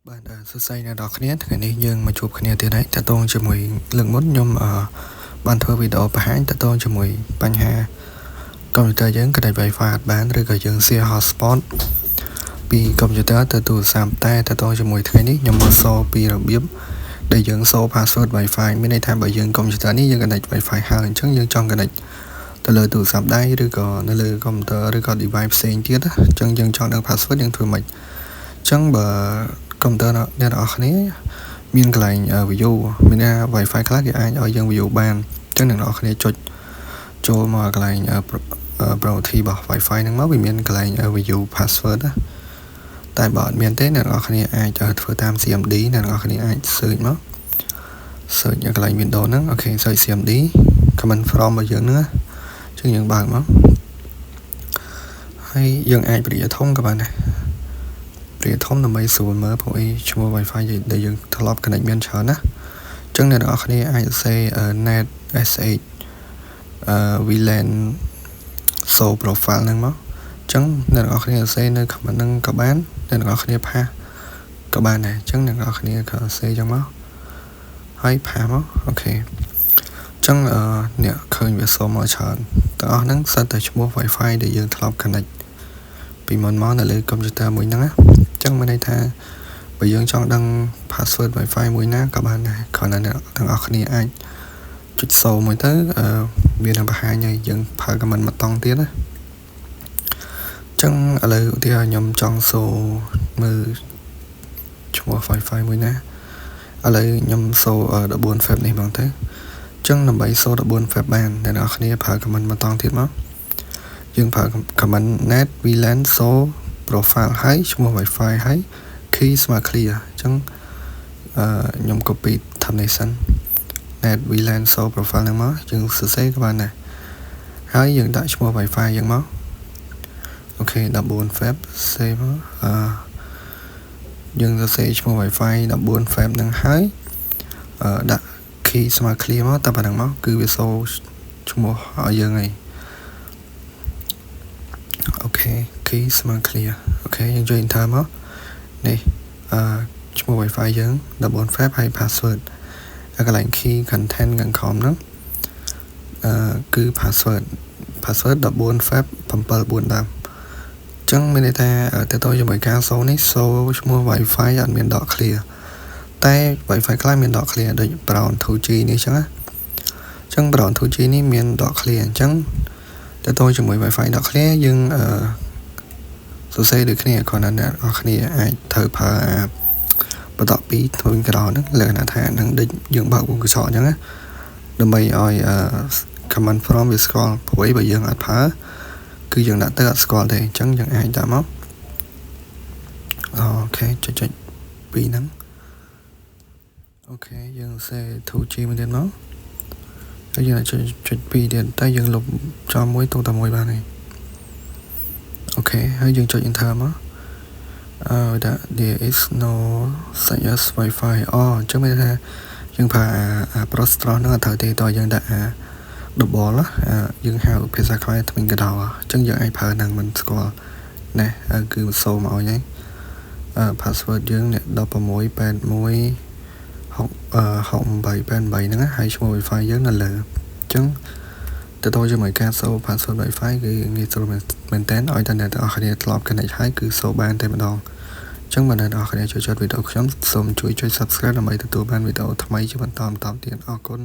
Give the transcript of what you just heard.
Bạnសរសៃអ្នកនរគ្នាថ្ងៃនេះយើងមកជួបគ្នាទៀតហើយតើតងជាមួយលើកមុនខ្ញុំបានធ្វើវីដេអូបង្ហាញតើតងជាមួយបញ្ហាកុំព្យូទ័រយើងក្តាច់ Wi-Fi អត់បានឬក៏យើង share hotspot ពីកុំព្យូទ័រទៅទូរស័ព្ទតែតើតងជាមួយថ្ងៃនេះខ្ញុំមកសរពីរបៀបដែលយើងសរ password Wi-Fi មានន័យថាបើយើងកុំព្យូទ័រនេះយើង connect Wi-Fi ហើយអញ្ចឹងយើងចង់ connect ទៅលើទូរស័ព្ទដៃឬក៏នៅលើកុំព្យូទ័រឬក៏ device ផ្សេងទៀតអញ្ចឹងយើងចង់ដឹង password យើងធ្វើម៉េចអញ្ចឹងបើកុំព្យូទ័រអ្នកនរគ្នាមានកន្លែង view មានថា Wi-Fi ខ្លះគេអាចឲ្យយើង view បានអញ្ចឹងអ្នកនរគ្នាចុចចូលមកកន្លែង property របស់ Wi-Fi ហ្នឹងមកវាមានកន្លែង view password តែបើអត់មានទេអ្នកនរគ្នាអាចធ្វើតាម CMD អ្នកនរគ្នាអាច search មក search កន្លែង Windows ហ្នឹងអូខេ search CMD command from របស់យើងហ្នឹងអញ្ចឹងយើងបើកមកហើយយើងអាចព្រាធំក៏បានដែរព្រាធំដើម្បីស្រួលមើលព្រោះអីឈ្មោះ Wi-Fi ដែលយើងធ្លាប់ connect មានច្រើនណាអញ្ចឹងអ្នកនរគ្នាអាច say net sh VLAN so profile ហ្នឹងមកអញ្ចឹងអ្នកនរគ្នា say នៅ comment ហ្នឹងក៏បានអ្នកនរគ្នាផាសក៏បានដែរអញ្ចឹងអ្នកនរគ្នាក៏ say ចឹងមកហើយផាសមកអូខេអញ្ចឹងអ្នកឃើញវាសូមមកច្រើនទាំងអស់ហ្នឹងសិតតែឈ្មោះ Wi-Fi ដែលយើងធ្លាប់ connect ពីមុនមកនៅលើកុំព្យូទ័រមួយហ្នឹងណាអញ្ចឹងមានន័យថាបើយើងចង់ដឹង password Wi-Fi មួយណាក៏បានដែរគ្រាន់តែអ្នកទាំងអស់គ្នាអាចចុចសូមួយទៅវានឹងបង្ហាញឲ្យយើងប្រើ comment មកតង់ទៀតណាអញ្ចឹងឥឡូវឧទាហរណ៍ខ្ញុំចង់សូមើលឈ្មោះ Wi-Fi មួយណាឥឡូវខ្ញុំសូ14 Feb នេះហ្មងទៅអញ្ចឹងដើម្បីសូ14 Feb បានអ្នកនរគ្នាប្រើ comment មកតង់ទៀតមកយើងប្រើ comment net VLAN so profile ហើយឈ្មោះ Wi-Fi ហើយ key smart clear អញ្ចឹងខ្ញុំ copy ធំនេះសិន net VLAN so profile ហ្នឹងមកយើងសរសេរក៏បានដែរហើយយើងដាក់ឈ្មោះ Wi-Fi យើងមកអូខេ14 Feb save មកយើងសរសេរឈ្មោះ Wi-Fi 14 Feb ហ្នឹងហើយដាក់ key smart clear មកតែប៉ុណ្្នឹងមកគឺវាសូឈ្មោះឲ្យយើងហើយអូខេ key smart clear អូខេយើងចុច enter មកនេះឈ្មោះ Wi-Fi យើង14 Feb ហើយ password កន្លែង key content ខាងក្រោមហ្នឹងគឺ password 14 Feb 740អញ្ចឹងមានន័យថាទៅជាមួយការសូនេះសូឈ្មោះ Wi-Fi អត់មានដក clear តែ Wi-Fi ខ្លះមានដក clear ដូច Brown 2G នេះអញ្ចឹងណាអញ្ចឹង Brown 2G នេះមានដក clear អញ្ចឹងទៅជាមួយ Wi-Fi ដក clear យើងសរសេរដូចគ្នាគ្រាន់តែអ្នកនរគ្នាអាចត្រូវប្រើបន្តពីធ្វើវិញក្រោយហ្នឹងលក្ខណៈថានឹងដូចយើងបើកវងកញ្ចក់អញ្ចឹងណាដើម្បីឲ្យcommand from វាស្គាល់ព្រោះបើយើងអត់ប្រើគឺយើងដាក់ទៅអត់ស្គាល់ទេអញ្ចឹងយើងអាចដាក់មកអូខេចុចពីរហ្នឹងអូខេយើងសេ 2G មួយទៀតមកហើយយើងចុចពីរទៀតតែយើងលុបចំមួយទុកតែមួយបានហើយអូខេហើយយើងចុច enter មកthat there is no such Wi-Fi អញ្ចឹងមានថាយើងប្រើprostron ហ្នឹងអត់ត្រូវទេតើយើងដាក់ double យើងហៅភាសាខ្មែរថ្មីកដោអញ្ចឹងយើងអាចប្រើហ្នឹងមិនស្គាល់ណាគឺសូមឲ្យហើយpassword យើង1681 6888ហ្នឹងហើយឈ្មោះ Wi-Fi យើងនៅលើអញ្ចឹងទៅជាមួយការសូ password Wi-Fi គឺងាយស្រួលមែនតើឲ្យតែអ្នកទាំងអស់គ្នាធ្លាប់ connect ហើយគឺសូបានតែម្ដងអញ្ចឹងបើអ្នកទាំងអស់គ្នាចូលចិត្តវីដេអូខ្ញុំសូមជួយចុច subscribe ដើម្បីទទួលបានវីដេអូថ្មីជាបន្តទៀតអរគុណ